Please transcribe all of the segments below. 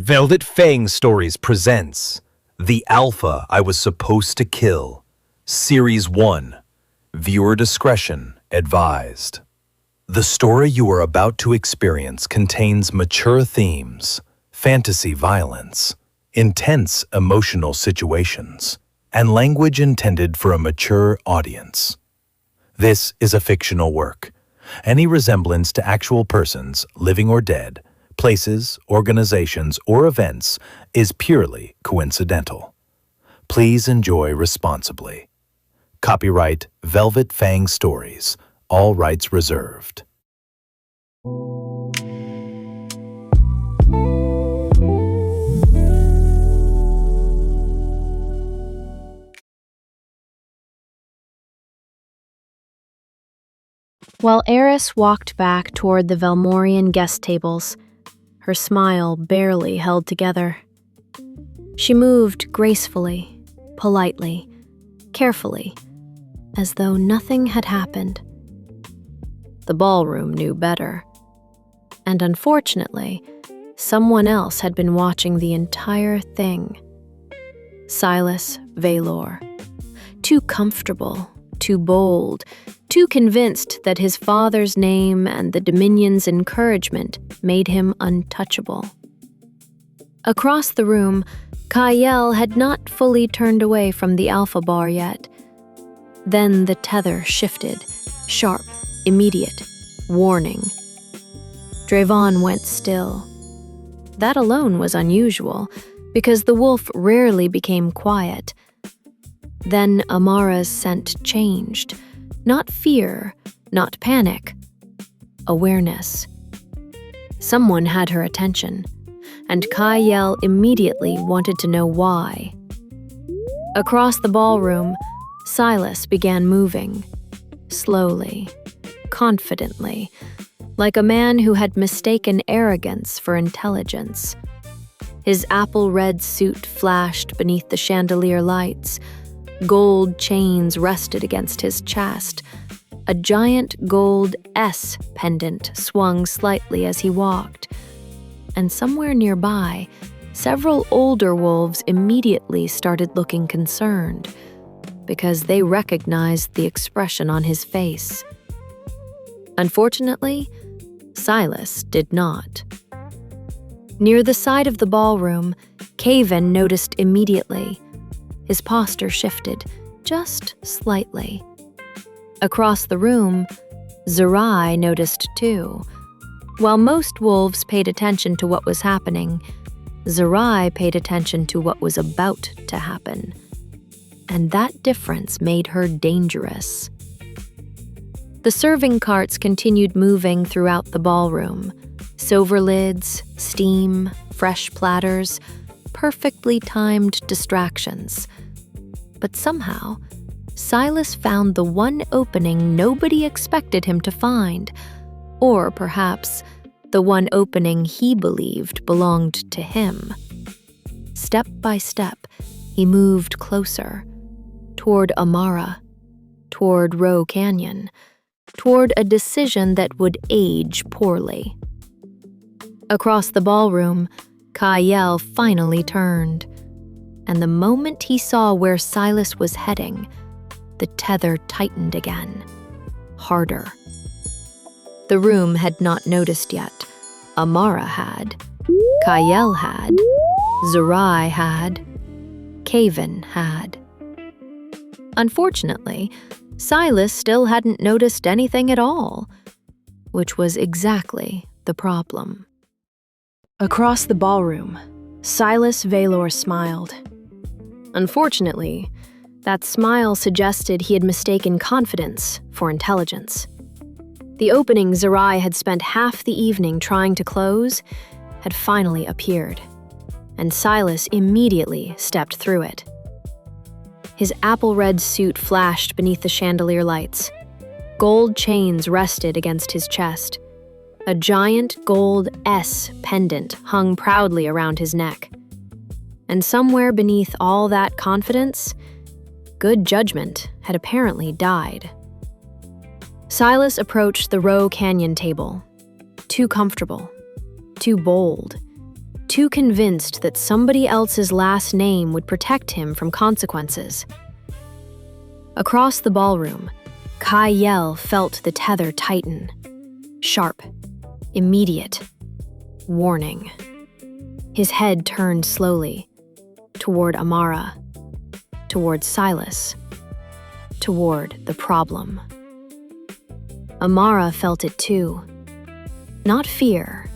Velvet Fang Stories presents The Alpha I Was Supposed to Kill, Series 1. Viewer discretion advised. The story you are about to experience contains mature themes, fantasy violence, intense emotional situations, and language intended for a mature audience. This is a fictional work. Any resemblance to actual persons, living or dead, places, organizations, or events is purely coincidental. Please enjoy responsibly. Copyright Velvet Fang Stories. All rights reserved. While Eris walked back toward the Velmorian guest tables, her smile barely held together. She moved gracefully, politely, carefully, as though nothing had happened. The ballroom knew better. And unfortunately, someone else had been watching the entire thing. Silas Valor. Too comfortable, too bold, too convinced that his father's name and the Dominion's encouragement made him untouchable. Across the room, Kye-Yell had not fully turned away from the Alpha bar yet. Then the tether shifted, sharp, immediate, warning. Drayvon went still. That alone was unusual, because the wolf rarely became quiet. Then AhMarrah's scent changed. Not fear, not panic. Awareness. Someone had her attention, and Kye-Yell immediately wanted to know why. Across the ballroom, Silas began moving, slowly, confidently, like a man who had mistaken arrogance for intelligence. His apple-red suit flashed beneath the chandelier lights. Gold chains rested against his chest. A giant gold S pendant swung slightly as he walked. And somewhere nearby, several older wolves immediately started looking concerned, because they recognized the expression on his face. Unfortunately, Silas did not. Near the side of the ballroom, Kye-Yell noticed immediately. His posture shifted, just slightly. Across the room, Zerai noticed too. While most wolves paid attention to what was happening, Zerai paid attention to what was about to happen. And that difference made her dangerous. The serving carts continued moving throughout the ballroom. Silver lids, steam, fresh platters, perfectly timed distractions. But somehow, Silas found the one opening nobody expected him to find, or perhaps the one opening he believed belonged to him. Step by step, he moved closer, toward AhMarrah, toward Roe Canyon, toward a decision that would age poorly. Across the ballroom, Kye-Yell finally turned, and the moment he saw where Silas was heading, the tether tightened again, harder. The room had not noticed yet. AhMarrah had, Kye-Yell had, Zerai had, Kye-Yell had. Unfortunately, Silas still hadn't noticed anything at all, which was exactly the problem. Across the ballroom, Silas Valor smiled. Unfortunately, that smile suggested he had mistaken confidence for intelligence. The opening Zerai had spent half the evening trying to close had finally appeared, and Silas immediately stepped through it. His apple-red suit flashed beneath the chandelier lights. Gold chains rested against his chest. A giant gold S pendant hung proudly around his neck. And somewhere beneath all that confidence, good judgment had apparently died. Silas approached the Roe Canyon table. Too comfortable, too bold, too convinced that somebody else's last name would protect him from consequences. Across the ballroom, Kye-Yell felt the tether tighten. Sharp, immediate, warning. His head turned slowly, toward AhMarrah, toward Silas, toward the problem. AhMarrah felt it too. Not fear,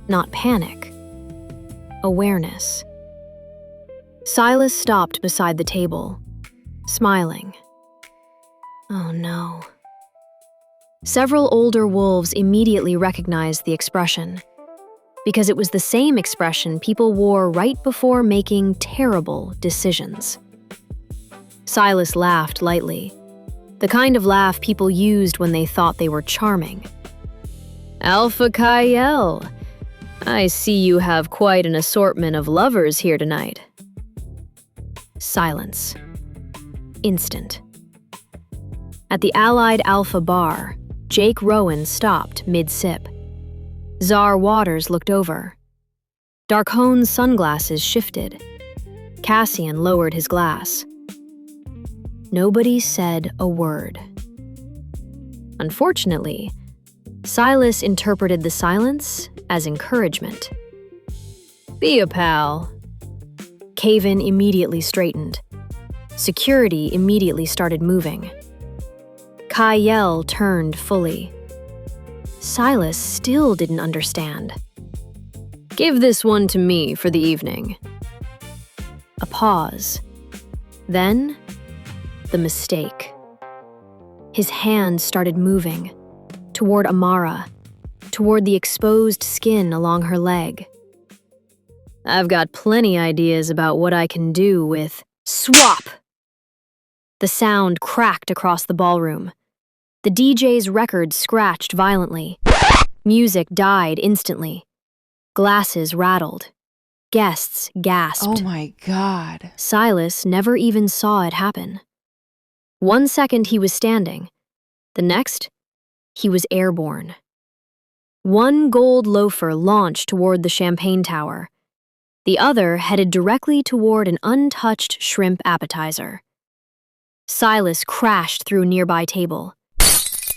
not panic. Awareness. Silas stopped beside the table, smiling. Oh no. Several older wolves immediately recognized the expression, because it was the same expression people wore right before making terrible decisions. Silas laughed lightly, the kind of laugh people used when they thought they were charming. Alpha Kye-Yell, I see you have quite an assortment of lovers here tonight. Silence. Instant. At the Allied Alpha bar, Jake Rowan stopped mid-sip. Czar Waters looked over. Darkhone's sunglasses shifted. Cassian lowered his glass. Nobody said a word. Unfortunately, Silas interpreted the silence as encouragement. Be a pal. Caven immediately straightened. Security immediately started moving. Kye-Yell turned fully. Silas still didn't understand. Give this one to me for the evening. A pause. Then, the mistake. His hand started moving, toward AhMarrah, toward the exposed skin along her leg. I've got plenty ideas about what I can do with swap! The sound cracked across the ballroom. The DJ's record scratched violently. Music died instantly. Glasses rattled. Guests gasped. Oh my God. Silas never even saw it happen. 1 second he was standing. The next, he was airborne. One gold loafer launched toward the champagne tower. The other headed directly toward an untouched shrimp appetizer. Silas crashed through a nearby table.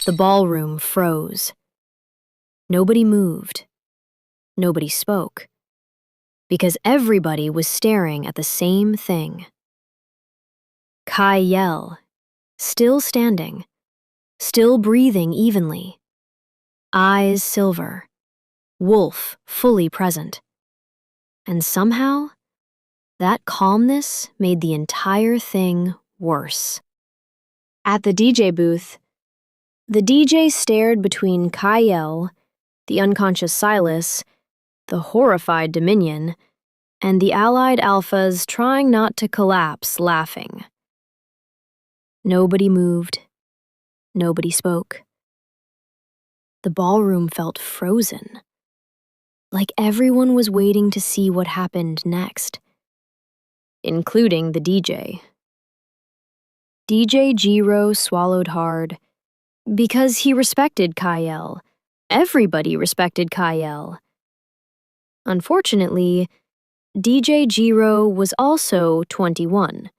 The ballroom froze. Nobody moved. Nobody spoke. Because everybody was staring at the same thing. Kye-Yell, still standing, still breathing evenly. Eyes silver, wolf fully present. And somehow, that calmness made the entire thing worse. At the DJ booth, the DJ stared between Kye-Yell, the unconscious Silas, the horrified Dominion, and the Allied Alphas trying not to collapse laughing. Nobody moved. Nobody spoke. The ballroom felt frozen, like everyone was waiting to see what happened next, including the DJ. DJ Jiro swallowed hard, because he respected Kye-Yell. Everybody respected Kye-Yell. Unfortunately, DJ Jiro was also 21,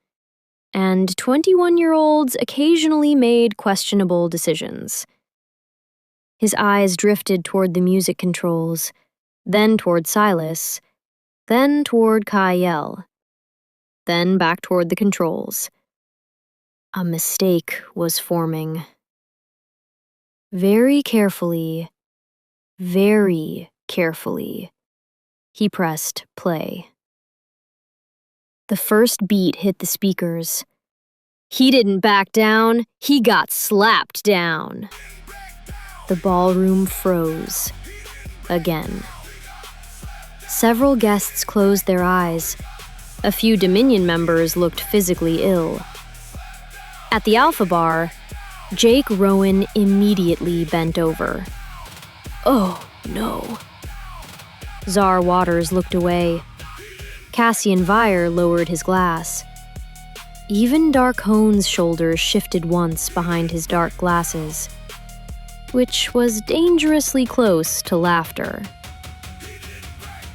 and 21-year-olds occasionally made questionable decisions. His eyes drifted toward the music controls, then toward Silas, then toward Kye-Yell, then back toward the controls. A mistake was forming. Very carefully, he pressed play. The first beat hit the speakers. He didn't back down, he got slapped down. The ballroom froze. Again. Several guests closed their eyes. A few Dominion members looked physically ill. At the Alpha Bar, Jake Rowan immediately bent over. Oh, no. Czar Waters looked away. Cassian Vire lowered his glass. Even Darkhone's shoulders shifted once behind his dark glasses, which was dangerously close to laughter.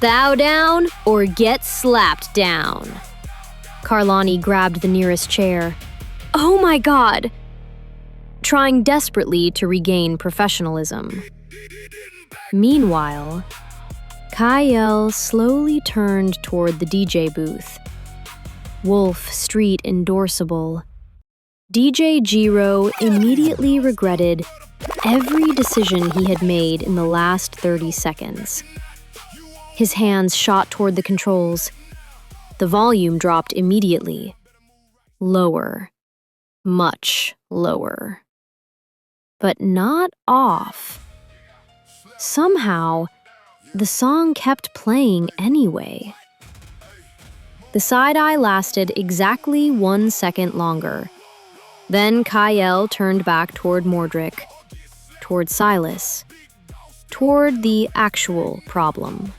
Bow down or get slapped down. Carlani grabbed the nearest chair. Oh my God! Trying desperately to regain professionalism. Meanwhile, Kye-Yell slowly turned toward the DJ booth. Wolf Street endorsable. DJ Jiro immediately regretted every decision he had made in the last 30 seconds. His hands shot toward the controls. The volume dropped immediately. Lower. Much lower. But not off. Somehow, the song kept playing anyway. The side-eye lasted exactly 1 second longer. Then Kye-Yell turned back toward Mordric, toward Silas, toward the actual problem.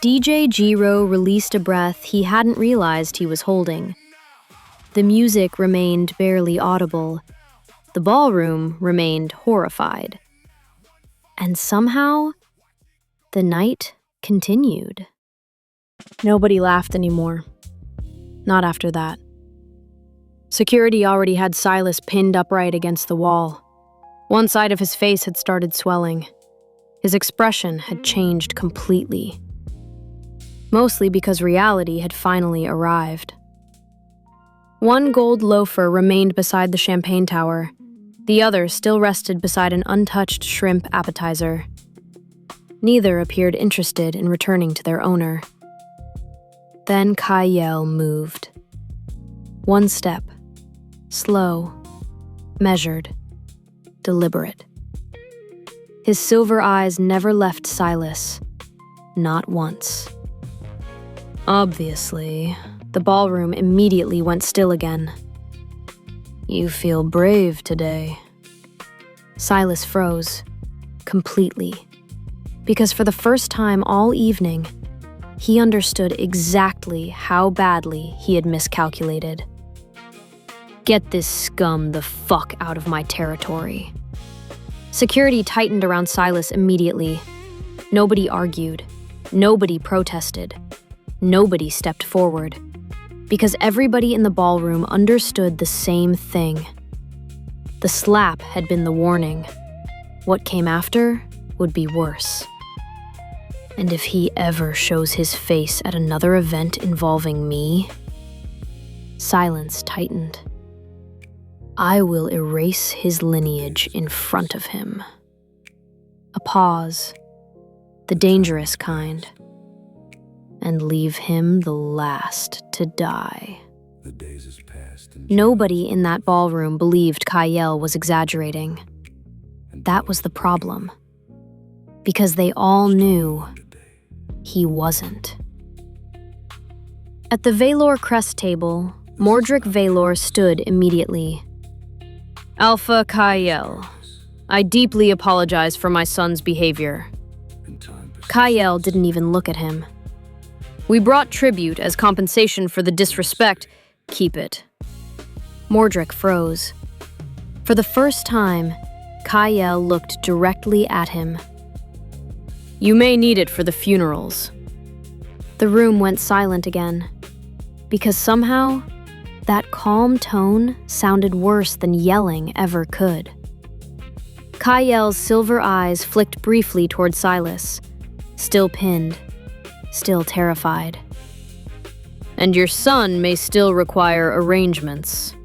DJ Jiro released a breath he hadn't realized he was holding. The music remained barely audible. The ballroom remained horrified. And somehow, the night continued. Nobody laughed anymore. Not after that. Security already had Silas pinned upright against the wall. One side of his face had started swelling. His expression had changed completely. Mostly because reality had finally arrived. One gold loafer remained beside the champagne tower. The other still rested beside an untouched shrimp appetizer. Neither appeared interested in returning to their owner. Then Kye-Yell moved. One step. Slow. Measured. Deliberate. His silver eyes never left Silas. Not once. Obviously, the ballroom immediately went still again. You feel brave today. Silas froze. Completely. Because for the first time all evening, he understood exactly how badly he had miscalculated. Get this scum the fuck out of my territory. Security tightened around Silas immediately. Nobody argued. Nobody protested. Nobody stepped forward. Because everybody in the ballroom understood the same thing. The slap had been the warning. What came after would be worse. And if he ever shows his face at another event involving me, silence tightened. I will erase his lineage in front of him. A pause, the dangerous kind, and leave him the last to die. The days is past and Nobody in that ballroom believed Kye-Yell was exaggerating. That was the problem. Because they all knew he wasn't. At the Valor crest table, Mordric Valor stood immediately. Alpha Kye-Yell, I deeply apologize for my son's behavior. Kye-Yell didn't even look at him. We brought tribute as compensation for the disrespect. Keep it. Mordric froze. For the first time, Kye-Yell looked directly at him. You may need it for the funerals. The room went silent again, because somehow, that calm tone sounded worse than yelling ever could. Kye-Yell's silver eyes flicked briefly toward Silas, still pinned, still terrified. And your son may still require arrangements,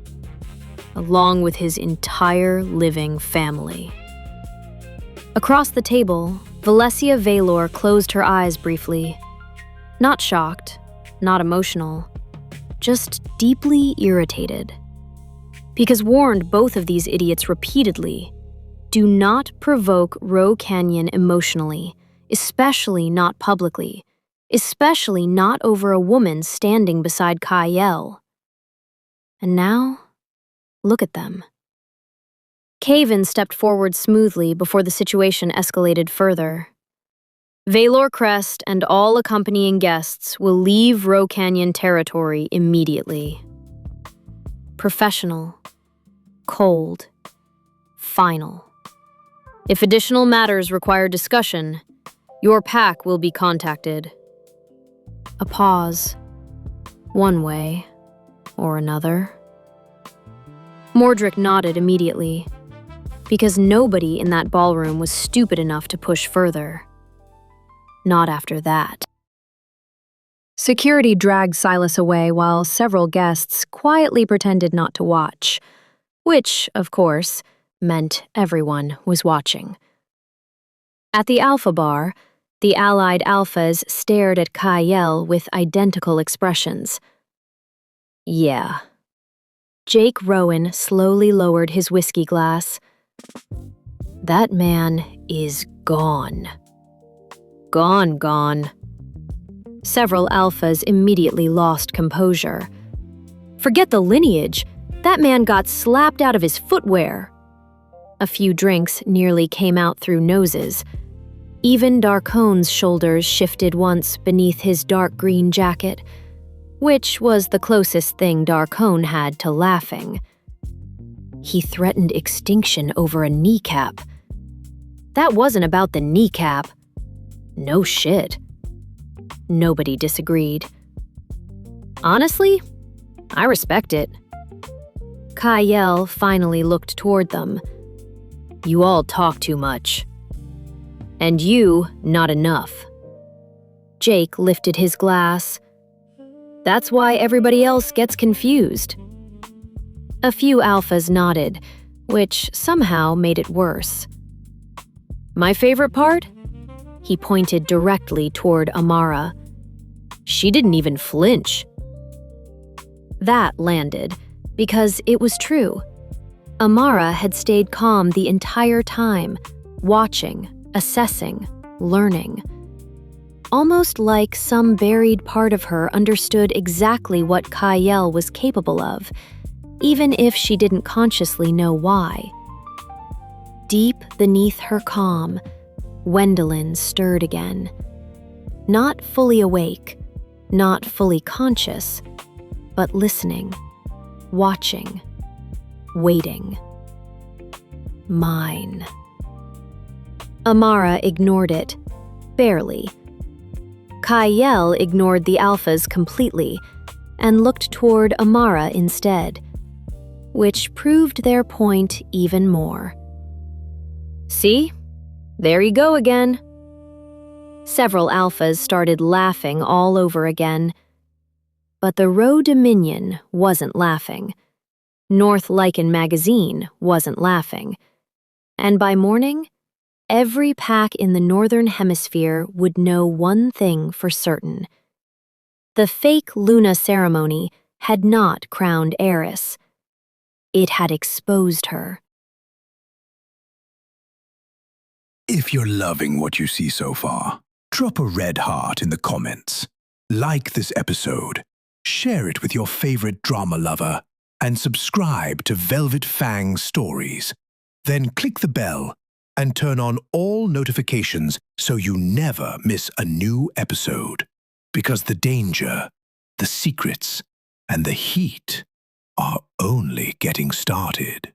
along with his entire living family. Across the table, Valencia Valor closed her eyes briefly. Not shocked, not emotional, just deeply irritated. Because warned both of these idiots repeatedly, do not provoke Roe Canyon emotionally, especially not publicly, especially not over a woman standing beside Kye-Yell. And now, look at them. Caven stepped forward smoothly before the situation escalated further. Valor Crest and all accompanying guests will leave Roe Canyon territory immediately. Professional. Cold. Final. If additional matters require discussion, Your pack will be contacted. A pause. One way or another. Mordric nodded immediately, because nobody in that ballroom was stupid enough to push further. Not after that. Security dragged Silas away while several guests quietly pretended not to watch, which, of course, meant everyone was watching. At the Alpha Bar, the allied alphas stared at Kye-Yell with identical expressions. Yeah. Jake Rowan slowly lowered his whiskey glass. That man is gone. Gone. Several alphas immediately lost composure. Forget the lineage, that man got slapped out of his footwear. A few drinks nearly came out through noses. Even Darkone's shoulders shifted once beneath his dark green jacket, which was the closest thing Darkone had to laughing. He threatened extinction over a kneecap. That wasn't about the kneecap. No shit. Nobody disagreed. Honestly, I respect it. Kye-Yell finally looked toward them. You all talk too much. And you, not enough. Jake lifted his glass. That's why everybody else gets confused. A few alphas nodded, which somehow made it worse. My favorite part? He pointed directly toward AhMarrah. She didn't even flinch. That landed, because it was true. AhMarrah had stayed calm the entire time, watching, assessing, learning. Almost like some buried part of her understood exactly what Kye-Yell was capable of, even if she didn't consciously know why. Deep beneath her calm, Wendelin stirred again. Not fully awake, not fully conscious, but listening, watching, waiting. Mine. AhMarrah ignored it, barely. Kye-Yell ignored the alphas completely and looked toward AhMarrah instead, which proved their point even more. See? There you go again. Several alphas started laughing all over again. But the Roe Dominion wasn't laughing. North Lycan magazine wasn't laughing. And by morning, every pack in the Northern Hemisphere would know one thing for certain. The fake Luna ceremony had not crowned heiress. It had exposed her. If you're loving what you see so far, drop a red heart in the comments. Like this episode, share it with your favorite drama lover, and subscribe to Velvet Fang Stories. Then click the bell and turn on all notifications so you never miss a new episode. Because the danger, the secrets, and the heat are only getting started.